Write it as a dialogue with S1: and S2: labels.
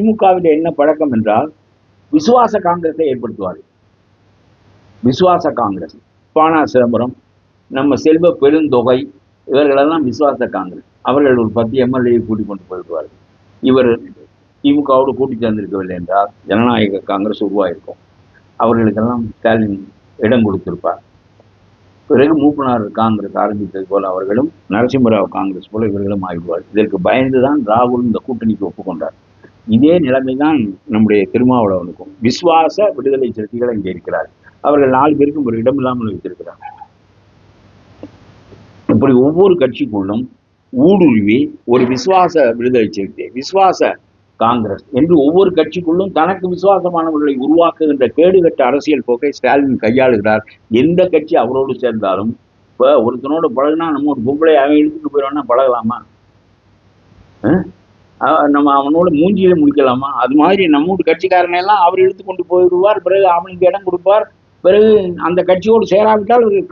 S1: திமுகவில் என்ன பழக்கம் என்றால் விசுவாச காங்கிரஸை ஏற்படுத்துவார். விசுவாச காங்கிரஸ், பானா சிதம்பரம், நம்ம செல்வ பெருந்தொகை, இவர்களெல்லாம் விசுவாச காங்கிரஸ். அவர்கள் ஒரு 10 எம்எல்ஏ கூட்டிக் கொண்டு போயிடுவார்கள். இவர் திமுகவோடு கூட்டி சேர்ந்திருக்கவில்லை என்றால் ஜனநாயக காங்கிரஸ் உருவாயிருக்கும். அவர்களுக்கெல்லாம் ஸ்டாலின் இடம் கொடுத்திருப்பார். பிறகு மூப்பனார் காங்கிரஸ் ஆரம்பித்தது போல அவர்களும், நரசிம்மராவ் காங்கிரஸ் போல இவர்களும் ஆகிடுவார். இதற்கு பயந்துதான் ராகுல் இந்த கூட்டணிக்கு ஒப்புக்கொண்டார். இதே நிலைமைதான் நம்முடைய திருமாவளவனுக்கும். விசுவாச விடுதலை சிறுத்தைகள் இங்கே இருக்கிறார். அவர்கள் 4 பேருக்கும் ஒரு இடம் இல்லாமல் வைத்திருக்கிறார். இப்படி ஒவ்வொரு கட்சிக்குள்ளும் ஊடுருவி ஒரு விசுவாச விடுதலை சிறுத்தை, விசுவாச காங்கிரஸ் என்று ஒவ்வொரு கட்சிக்குள்ளும் தனக்கு விசுவாசமானவர்களை உருவாக்குகின்ற கேடுகட்ட அரசியல் போக்கை ஸ்டாலின் கையாளுகிறார். எந்த கட்சி அவரோடு சேர்ந்தாலும், இப்ப ஒருத்தனோட பழகுனா நம்ம ஒரு பொம்பளை அவன் இழுத்துட்டு போயிடணும்னா பழகலாமா? நம்ம அவனோட மூஞ்சியில முடிக்கலாமா? அது மாதிரி நம்ம கட்சிக்காரனை எல்லாம் அவர் இழுத்து கொண்டு போயிடுவார். பிறகு அவனுக்கு இடம் கொடுப்பார். பிறகு அந்த கட்சியோடு சேராவிட்டால்